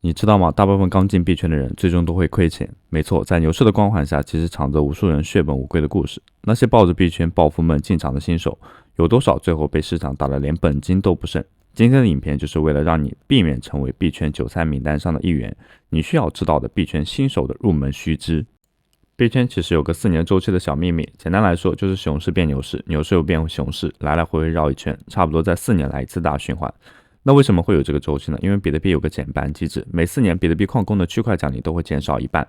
你知道吗？大部分刚进币圈的人最终都会亏钱。没错，在牛市的光环下，其实藏着无数人血本无归的故事。那些抱着币圈暴富梦进场的新手，有多少最后被市场打得连本金都不剩？今天的影片就是为了让你避免成为币圈韭菜名单上的一员，你需要知道的币圈新手的入门须知。币圈其实有个4年周期的小秘密，简单来说就是熊市变牛市，牛市又变熊市，来来回回绕一圈，差不多在4年来一次大循环。那为什么会有这个周期呢？因为比特币有个减半机制，每4年比特币矿工的区块奖励都会减少一半。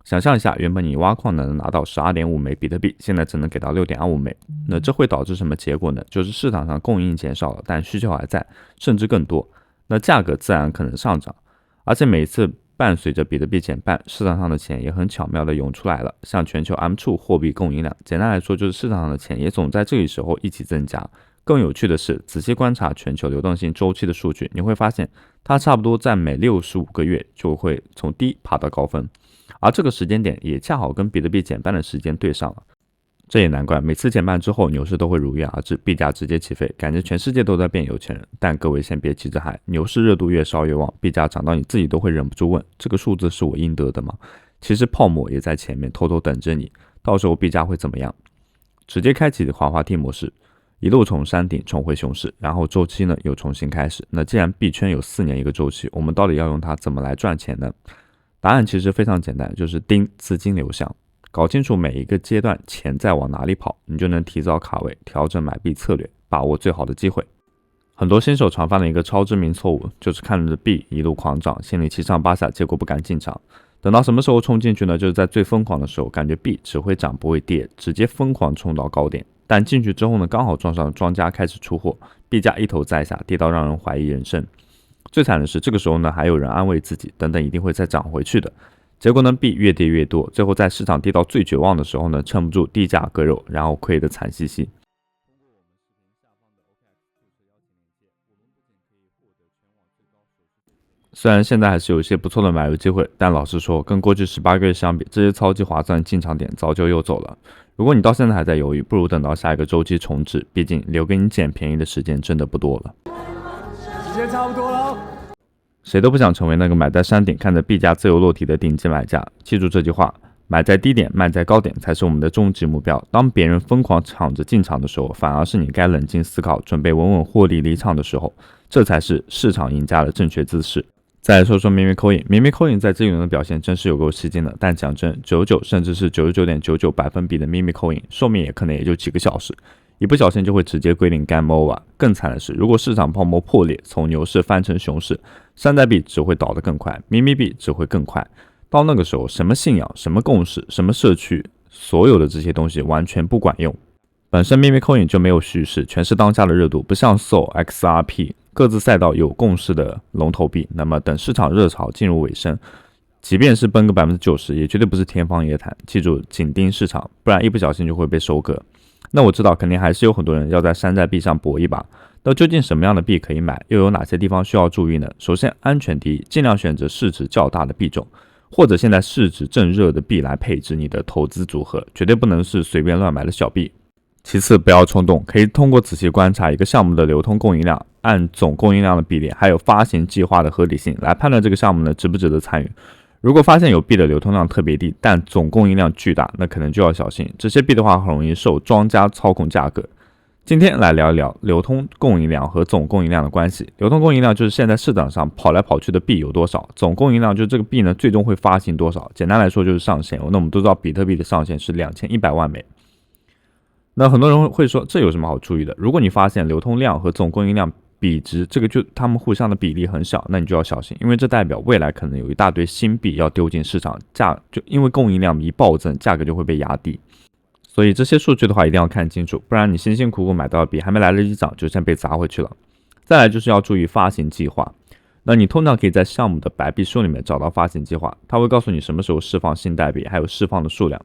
想象一下，原本你挖矿能拿到 12.5 枚比特币，现在只能给到 6.25 枚，那这会导致什么结果呢？就是市场上供应减少了，但需求还在，甚至更多，那价格自然可能上涨。而且每次伴随着比特币减半，市场上的钱也很巧妙地涌出来了，像全球 M2 货币供应量，简单来说就是市场上的钱也总在这个时候一起增加。更有趣的是，仔细观察全球流动性周期的数据，你会发现它差不多在每65个月就会从低爬到高峰，而这个时间点也恰好跟比特币减半的时间对上了。这也难怪，每次减半之后，牛市都会如约而至，币价直接起飞，感觉全世界都在变有钱人。但各位先别急着嗨，牛市热度越烧越旺，币价涨到你自己都会忍不住问：这个数字是我应得的吗？其实泡沫也在前面偷偷等着你，到时候币价会怎么样？直接开启滑滑梯模式。一路从山顶重回熊市，然后周期呢又重新开始。那既然币圈有4年一个周期，我们到底要用它怎么来赚钱呢？答案其实非常简单，就是盯资金流向，搞清楚每一个阶段钱在往哪里跑，你就能提早卡位，调整买币策略，把握最好的机会。很多新手常犯的一个超致命错误，就是看着币一路狂涨，心里七上八下，结果不敢进场。等到什么时候冲进去呢？就是在最疯狂的时候，感觉币只会涨不会跌，直接疯狂冲到高点。但进去之后呢，刚好撞上庄家开始出货，币价一头栽下，跌到让人怀疑人生。最惨的是，这个时候呢，还有人安慰自己，等等一定会再涨回去的。结果呢，币越跌越多，最后在市场跌到最绝望的时候呢，撑不住低价割肉，然后亏得惨兮兮。虽然现在还是有一些不错的买入机会，但老实说，跟过去18个月相比，这些超级划算进场点早就又走了。如果你到现在还在犹豫，不如等到下一个周期重置，毕竟留给你捡便宜的时间真的不多了。时间差不多了，谁都不想成为那个买在山顶看着币价自由落体的顶级买家。记住这句话，买在低点，卖在高点才是我们的终极目标。当别人疯狂抢着进场的时候，反而是你该冷静思考，准备稳稳获利离场的时候，这才是市场赢家的正确姿势。再来说说咪咪coin在这一轮的表现真是有够吸睛的，但讲真，99甚至是99.99%的咪咪coin寿命也可能也就几个小时，一不小心就会直接归零 game over。更惨的是，如果市场泡沫破裂，从牛市翻成熊市，山寨币只会倒得更快，咪咪币只会更快。到那个时候，什么信仰、什么共识、什么社区，所有的这些东西完全不管用。本身咪咪coin就没有叙事，全是当下的热度，不像 SOL、XRP。各自赛道有共识的龙头币，那么等市场热潮进入尾声，即便是崩个 90%， 也绝对不是天方夜谭。记住，紧盯市场，不然一不小心就会被收割。那我知道，肯定还是有很多人要在山寨币上搏一把。那究竟什么样的币可以买，又有哪些地方需要注意呢？首先，安全第一，尽量选择市值较大的币种，或者现在市值正热的币来配置你的投资组合，绝对不能是随便乱买的小币。其次，不要冲动，可以通过仔细观察一个项目的流通供应量，按总供应量的比例，还有发行计划的合理性来判断这个项目呢值不值得参与。如果发现有币的流通量特别低，但总供应量巨大，那可能就要小心。这些币的话很容易受庄家操控价格。今天来聊一聊流通供应量和总供应量的关系。流通供应量就是现在市场上跑来跑去的币有多少，总供应量就是这个币呢最终会发行多少。简单来说就是上限。那我们都知道比特币的上限是2100万枚。那很多人会说，这有什么好注意的？如果你发现流通量和总供应量比值，这个就他们互相的比例很小，那你就要小心，因为这代表未来可能有一大堆新币要丢进市场，就因为供应量一暴增，价格就会被压低。所以这些数据的话一定要看清楚，不然你辛辛苦苦买到的币还没来得及涨，就先被砸回去了。再来就是要注意发行计划。那你通常可以在项目的白币书里面找到发行计划，它会告诉你什么时候释放新代币，还有释放的数量。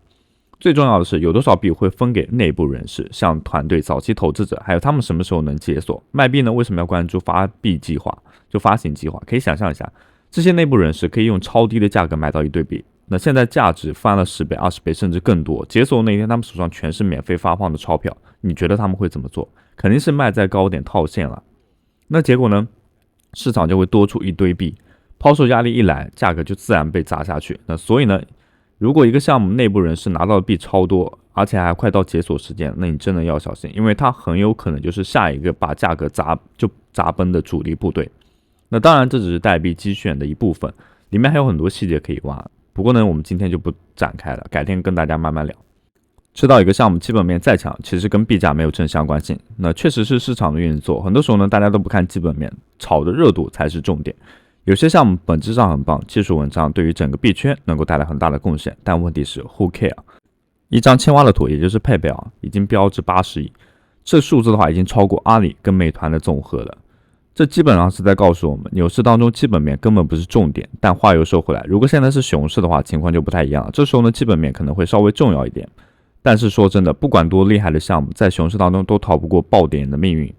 最重要的是，有多少币会分给内部人士，像团队、早期投资者，还有他们什么时候能解锁卖币呢？为什么要关注发币计划？就发行计划，可以想象一下，这些内部人士可以用超低的价格买到一堆币，那现在价值翻了10倍、20倍甚至更多，解锁那天他们手上全是免费发放的钞票，你觉得他们会怎么做？肯定是卖在高点套现了。那结果呢？市场就会多出一堆币，抛售压力一来，价格就自然被砸下去。那所以呢，如果一个项目内部人士拿到的币超多，而且还快到解锁时间，那你真的要小心，因为它很有可能就是下一个把价格砸崩的主力部队。那当然，这只是代币机选的一部分，里面还有很多细节可以挖。不过呢，我们今天就不展开了，改天跟大家慢慢聊。知道一个项目基本面再强，其实跟币价没有正相关性。那确实是市场的运作，很多时候呢，大家都不看基本面，炒的热度才是重点。有些项目本质上很棒，技术稳章，对于整个币圈能够带来很大的贡献，但问题是 who care？ 一张青蛙的图，也就是配备已经标至80亿，这数字的话已经超过阿里跟美团的总和了。这基本上是在告诉我们，牛市当中基本面根本不是重点。但话又说回来，如果现在是熊市的话，情况就不太一样了。这时候呢，基本面可能会稍微重要一点。但是说真的，不管多厉害的项目，在熊市当中都逃不过爆点的命运。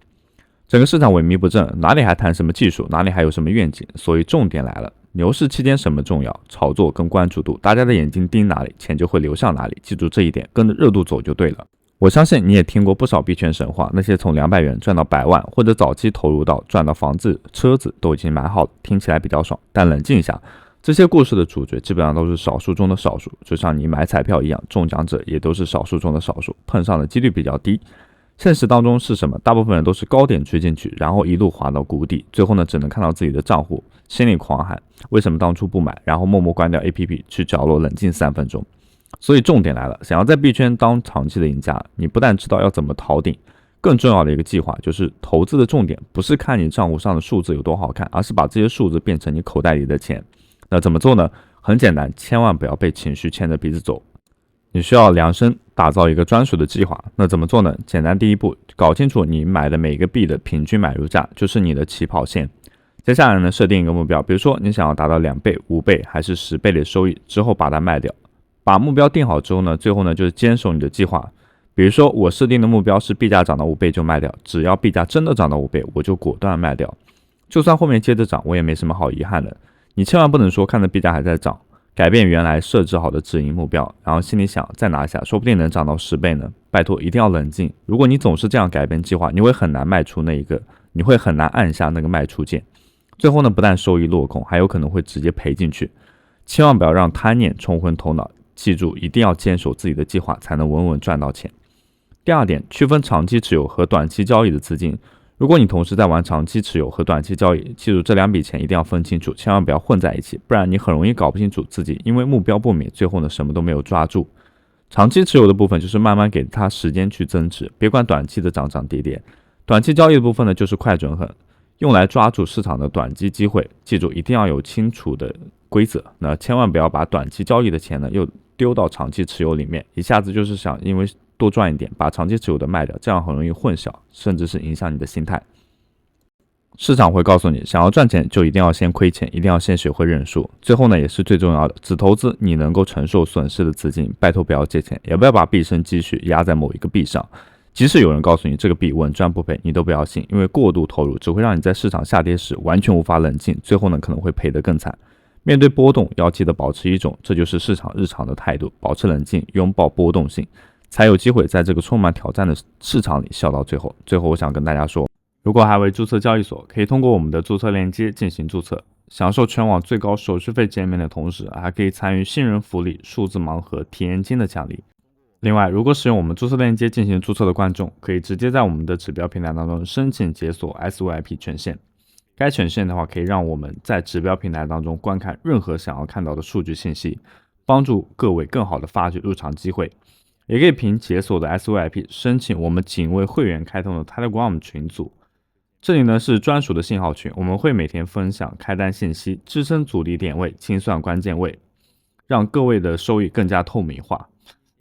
整个市场萎靡不振，哪里还谈什么技术，哪里还有什么愿景？所以重点来了，牛市期间什么重要？炒作跟关注度，大家的眼睛盯哪里，钱就会流向哪里。记住这一点，跟着热度走就对了。我相信你也听过不少币圈神话，那些从200元赚到100万，或者早期投入到赚到房子、车子都已经买好了，听起来比较爽。但冷静一下，这些故事的主角基本上都是少数中的少数，就像你买彩票一样，中奖者也都是少数中的少数，碰上的几率比较低。现实当中是什么？大部分人都是高点追进去，然后一路滑到谷底，最后呢，只能看到自己的账户，心里狂喊为什么当初不买，然后默默关掉 APP， 去角落冷静3分钟。所以重点来了，想要在币圈当长期的赢家，你不但知道要怎么逃顶，更重要的一个计划就是投资的重点不是看你账户上的数字有多好看，而是把这些数字变成你口袋里的钱。那怎么做呢？很简单，千万不要被情绪牵着鼻子走。你需要量身打造一个专属的计划。那怎么做呢？简单，第一步，搞清楚你买的每一个币的平均买入价，就是你的起跑线。接下来呢，设定一个目标，比如说你想要达到2倍、5倍还是10倍的收益，之后把它卖掉。把目标定好之后呢，最后呢就是坚守你的计划。比如说我设定的目标是币价涨到5倍就卖掉，只要币价真的涨到5倍，我就果断卖掉。就算后面接着涨，我也没什么好遗憾的。你千万不能说看着币价还在涨，改变原来设置好的止盈目标，然后心里想再拿下，说不定能涨到10倍呢。拜托，一定要冷静。如果你总是这样改变计划，你会很难你会很难按下那个卖出键。最后呢，不但收益落空，还有可能会直接赔进去。千万不要让贪念冲昏头脑，记住一定要坚守自己的计划，才能稳稳赚到钱。第二点，区分长期持有和短期交易的资金。如果你同时在玩长期持有和短期交易，记住这2笔钱一定要分清楚，千万不要混在一起，不然你很容易搞不清楚自己，因为目标不明，最后呢什么都没有抓住。长期持有的部分就是慢慢给它时间去增值，别管短期的涨涨跌跌。短期交易的部分呢就是快准狠，用来抓住市场的短期机会。记住一定要有清楚的规则，那千万不要把短期交易的钱呢又丢到长期持有里面，一下子就是想因为多赚一点把长期持有的卖掉，这样很容易混淆，甚至是影响你的心态。市场会告诉你，想要赚钱就一定要先亏钱，一定要先学会认输。最后呢，也是最重要的，只投资你能够承受损失的资金，拜托不要借钱，也不要把毕生积蓄压在某一个币上。即使有人告诉你这个币稳赚不赔，你都不要信，因为过度投入只会让你在市场下跌时完全无法冷静，最后呢可能会赔得更惨。面对波动，要记得保持一种这就是市场日常的态度，保持冷静，拥抱波动性，才有机会在这个充满挑战的市场里笑到最后。最后我想跟大家说，如果还未注册交易所，可以通过我们的注册链接进行注册，享受全网最高手续费减免的同时，还可以参与新人福利、数字盲盒、体验金的奖励。另外，如果使用我们注册链接进行注册的观众，可以直接在我们的指标平台当中申请解锁 SYP 权限。该权限的话，可以让我们在指标平台当中观看任何想要看到的数据信息，帮助各位更好的发掘入场机会。也可以凭解锁的 SYP 申请我们仅为会员开通的 Telegram 群组。这里呢是专属的信号群，我们会每天分享开单信息，支撑阻力点位，清算关键位，让各位的收益更加透明化。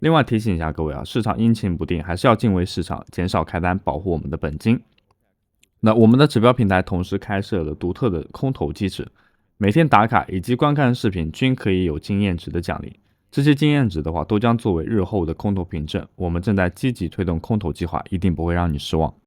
另外提醒一下各位市场阴晴不定，还是要敬畏市场，减少开单，保护我们的本金。那我们的指标平台同时开设了独特的空投机制，每天打卡以及观看视频均可以有经验值的奖励，这些经验值的话都将作为日后的空投凭证。我们正在积极推动空投计划，一定不会让你失望。